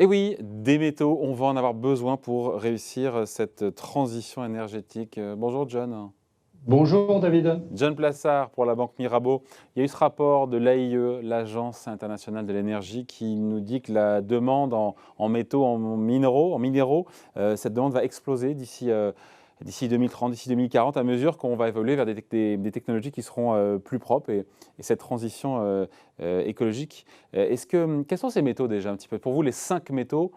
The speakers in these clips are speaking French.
Et oui, des métaux, on va en avoir besoin pour réussir cette transition énergétique. Bonjour John. Bonjour David. John Plassard pour la Banque Mirabeau. Il y a eu ce rapport de l'AIE, l'Agence internationale de l'énergie, qui nous dit que la demande en métaux, en minéraux, cette demande va exploser d'ici 2030, d'ici 2040, à mesure qu'on va évoluer vers des technologies qui seront plus propres et cette transition écologique. Quels sont ces métaux déjà un petit peu? Pour vous, les 5 métaux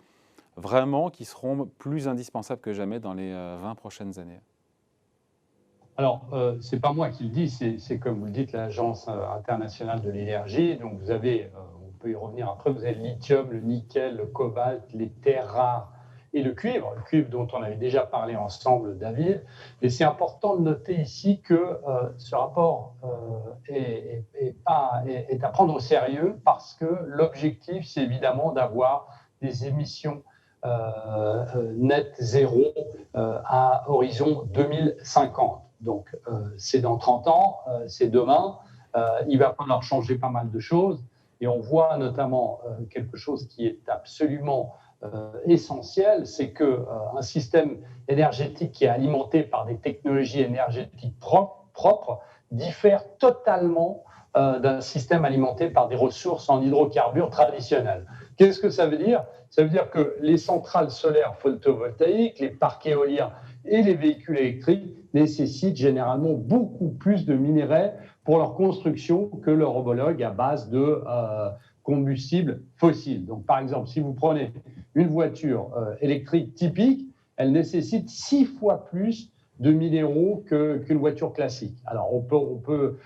vraiment qui seront plus indispensables que jamais dans les 20 prochaines années? Alors, c'est pas moi qui le dis, c'est comme vous le dites, l'Agence internationale de l'énergie. Donc, vous avez, on peut y revenir après, vous avez le lithium, le nickel, le cobalt, les terres rares et le cuivre dont on avait déjà parlé ensemble, David. Et c'est important de noter ici que ce rapport est à prendre au sérieux parce que l'objectif, c'est évidemment d'avoir des émissions net zéro à horizon 2050. Donc, c'est dans 30 ans, c'est demain. Il va falloir changer pas mal de choses. Et on voit notamment quelque chose qui est absolument essentiel, c'est qu'un système énergétique qui est alimenté par des technologies énergétiques propres diffère totalement d'un système alimenté par des ressources en hydrocarbures traditionnels. Qu'est-ce que ça veut dire? Ça veut dire que les centrales solaires photovoltaïques, les parcs éoliens et les véhicules électriques nécessitent généralement beaucoup plus de minerais pour leur construction que leur homologue à base de combustibles fossiles. Donc, par exemple, si vous prenez une voiture électrique typique, elle nécessite 6 fois plus de minéraux qu'une voiture classique. Alors, on peut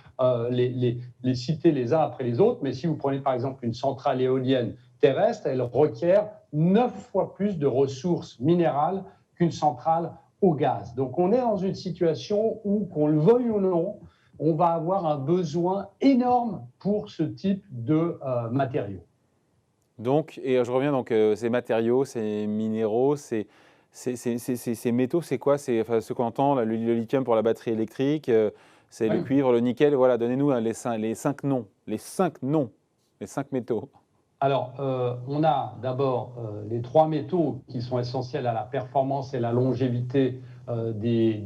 les citer les uns après les autres, mais si vous prenez par exemple une centrale éolienne terrestre, elle requiert 9 fois plus de ressources minérales qu'une centrale au gaz. Donc on est dans une situation où, qu'on le veuille ou non, on va avoir un besoin énorme pour ce type de matériaux. Donc, et je reviens donc, ces matériaux, ces minéraux, ces métaux, c'est quoi? C'est enfin, ce qu'on entend, là, le lithium pour la batterie électrique, c'est le Oui. cuivre, le nickel. Voilà, donnez-nous les cinq noms. Les 5 noms, les 5 métaux. Alors, on a d'abord les 3 métaux qui sont essentiels à la performance et la longévité des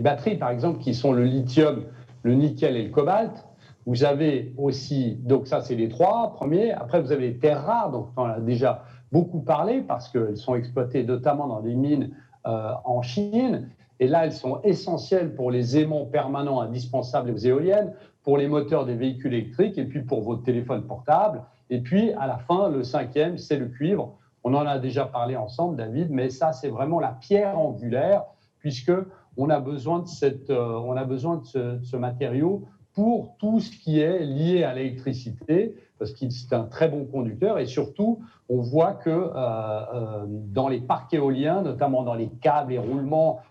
batteries, par exemple, qui sont le lithium, le nickel et le cobalt. Vous avez aussi, donc ça c'est les 3 premiers. Après, vous avez les terres rares, donc on en a déjà beaucoup parlé parce qu'elles sont exploitées notamment dans des mines en Chine. Et là, elles sont essentielles pour les aimants permanents indispensables aux éoliennes, pour les moteurs des véhicules électriques et puis pour vos téléphones portables. Et puis, à la fin, le 5e, c'est le cuivre. On en a déjà parlé ensemble, David, mais ça, c'est vraiment la pierre angulaire, puisqu'on a besoin de ce matériau pour tout ce qui est lié à l'électricité, parce que c'est un très bon conducteur. Et surtout, on voit que dans les parcs éoliens, notamment dans les câbles, les roulements,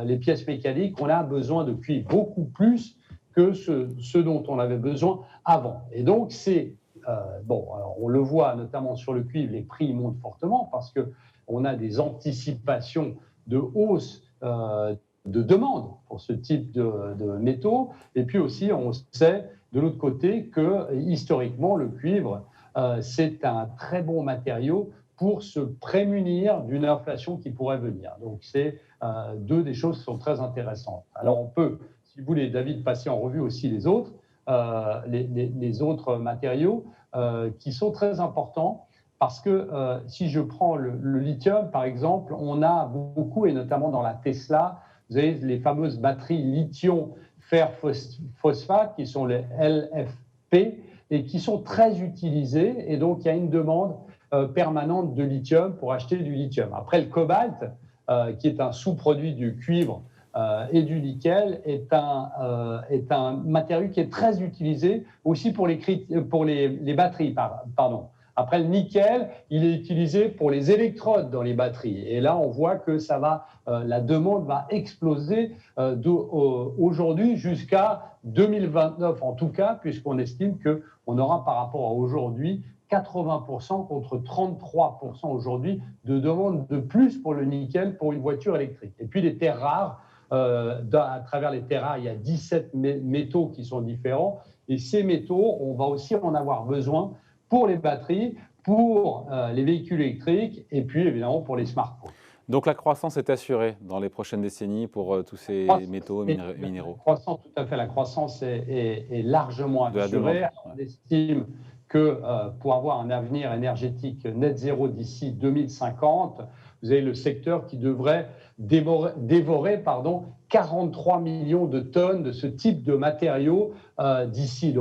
les pièces mécaniques, on a besoin de cuivre beaucoup plus que ce dont on avait besoin avant. Et donc, c'est alors on le voit notamment sur le cuivre, les prix montent fortement parce qu'on a des anticipations de hausse de demande pour ce type de métaux. Et puis aussi, on sait de l'autre côté que historiquement, le cuivre, c'est un très bon matériau pour se prémunir d'une inflation qui pourrait venir. Donc, c'est deux des choses qui sont très intéressantes. Alors, on peut, si vous voulez, David, passer en revue aussi les autres. Les autres matériaux qui sont très importants parce que si je prends le lithium, par exemple, on a beaucoup, et notamment dans la Tesla, vous avez les fameuses batteries lithium-fer-phosphate qui sont les LFP et qui sont très utilisées. Et donc, il y a une demande permanente de lithium pour acheter du lithium. Après, le cobalt, qui est un sous-produit du cuivre, et du nickel est un matériau qui est très utilisé aussi pour les batteries. Pardon. Après le nickel, il est utilisé pour les électrodes dans les batteries. Et là, on voit que la demande va exploser aujourd'hui jusqu'à 2029 en tout cas, puisqu'on estime qu'on aura par rapport à aujourd'hui 80% contre 33% aujourd'hui de demande de plus pour le nickel pour une voiture électrique. Et puis les terres rares, à travers les terres rares, il y a 17 métaux qui sont différents. Et ces métaux, on va aussi en avoir besoin pour les batteries, pour les véhicules électriques et puis évidemment pour les smartphones. Donc la croissance est assurée dans les prochaines décennies pour tous ces métaux minéraux. Tout à fait, la croissance est largement De la assurée. demande, On estime que pour avoir un avenir énergétique net zéro d'ici 2050, vous avez le secteur qui devrait dévorer 43 millions de tonnes de ce type de matériaux d'ici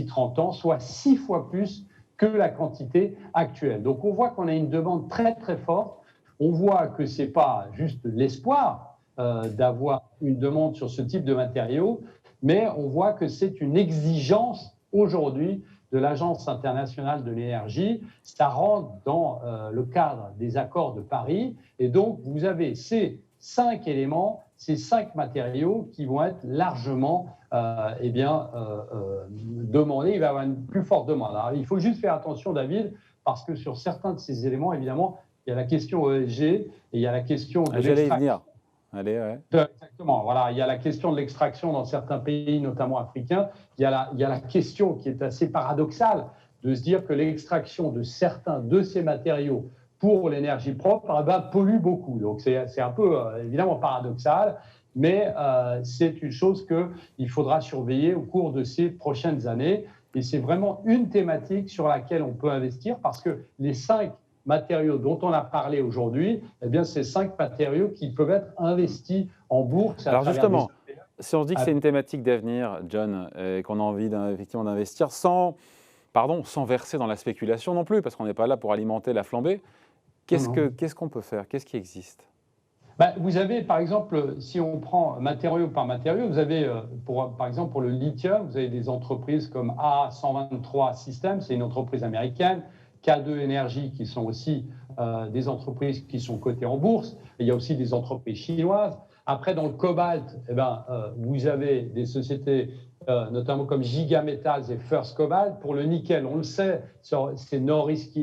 30 ans, soit 6 fois plus que la quantité actuelle. Donc on voit qu'on a une demande très très forte. On voit que ce n'est pas juste l'espoir d'avoir une demande sur ce type de matériaux, mais on voit que c'est une exigence aujourd'hui de l'Agence internationale de l'énergie. Ça rentre dans le cadre des accords de Paris. Et donc, vous avez ces 5 éléments, ces 5 matériaux qui vont être largement demandés. Il va y avoir une plus forte demande. Alors, il faut juste faire attention, David, parce que sur certains de ces éléments, évidemment, il y a la question ESG et il y a la question de l'extraction. Allez, ouais. Exactement. Voilà, il y a la question de l'extraction dans certains pays, notamment africains. Il y a la question qui est assez paradoxale de se dire que l'extraction de certains de ces matériaux pour l'énergie propre pollue beaucoup. Donc c'est un peu évidemment paradoxal, mais c'est une chose qu'il faudra surveiller au cours de ces prochaines années. Et c'est vraiment une thématique sur laquelle on peut investir parce que les 5 matériaux dont on a parlé aujourd'hui, eh bien, c'est 5 matériaux qui peuvent être investis en bourse. Alors justement, si on se dit que c'est une thématique d'avenir, John, et qu'on a envie effectivement d'investir sans verser dans la spéculation non plus, parce qu'on n'est pas là pour alimenter la flambée, qu'est-ce qu'on peut faire? Qu'est-ce qui existe? Vous avez, par exemple, si on prend matériau par matériau, vous avez, par exemple, pour le lithium, vous avez des entreprises comme A123 Systems, c'est une entreprise américaine, K2 Energy, qui sont aussi des entreprises qui sont cotées en bourse. Et il y a aussi des entreprises chinoises. Après, dans le cobalt, vous avez des sociétés notamment comme Giga Metals et First Cobalt. Pour le nickel, on le sait, c'est Norilsk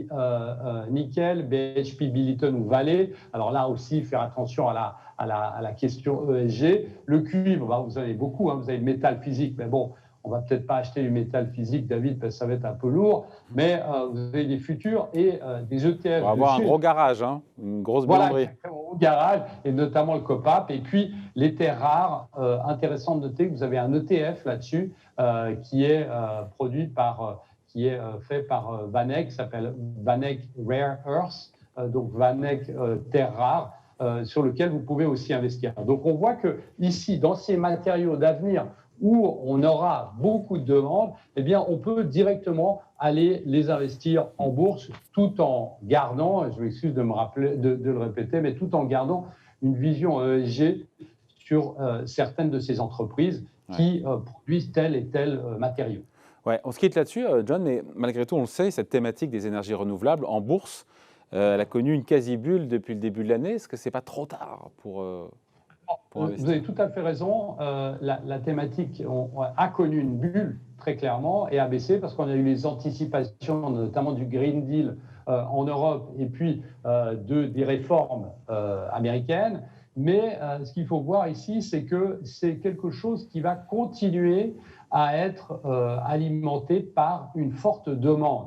Nickel, BHP Billiton ou Vale. Alors là aussi, faire attention à la question ESG. Le cuivre, vous avez beaucoup, vous avez le métal physique, mais bon, on ne va peut-être pas acheter du métal physique, David, parce que ça va être un peu lourd, mais vous avez des futurs et des ETF. On va avoir un gros garage, une grosse buanderie. Voilà, un gros garage, et notamment le COPAP. Et puis, les terres rares, intéressant de noter que vous avez un ETF là-dessus qui est fait par VanEck, qui s'appelle VanEck Rare Earth, donc VanEck terres rares, sur lequel vous pouvez aussi investir. Donc, on voit que ici, dans ces matériaux d'avenir, où on aura beaucoup de demandes, eh bien, on peut directement aller les investir en bourse tout en gardant, je m'excuse de le répéter, mais tout en gardant une vision ESG sur certaines de ces entreprises qui produisent tel et tel matériau. Ouais, on se quitte là-dessus, John, mais malgré tout, on le sait, cette thématique des énergies renouvelables en bourse, elle a connu une quasi-bulle depuis le début de l'année. Est-ce que ce n'est pas trop tard pour vous avez tout à fait raison. La thématique a connu une bulle, très clairement, et a baissé parce qu'on a eu les anticipations, notamment du Green Deal en Europe et puis des réformes américaines. Mais ce qu'il faut voir ici, c'est que c'est quelque chose qui va continuer à être alimenté par une forte demande.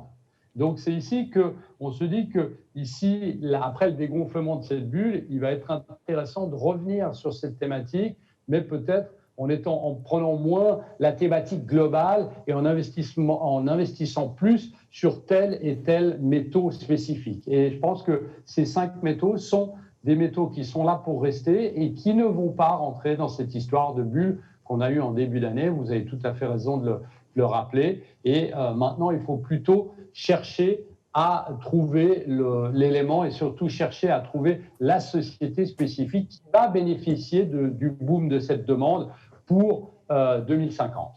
Donc, c'est ici qu'on se dit que, ici, après le dégonflement de cette bulle, il va être intéressant de revenir sur cette thématique, mais peut-être en prenant moins la thématique globale et en investissant plus sur tel et tel métaux spécifiques. Et je pense que ces 5 métaux sont des métaux qui sont là pour rester et qui ne vont pas rentrer dans cette histoire de bulle qu'on a eue en début d'année. Vous avez tout à fait raison de le rappeler. Et maintenant, il faut plutôt chercher à trouver l'élément et surtout chercher à trouver la société spécifique qui va bénéficier du boom de cette demande pour 2050.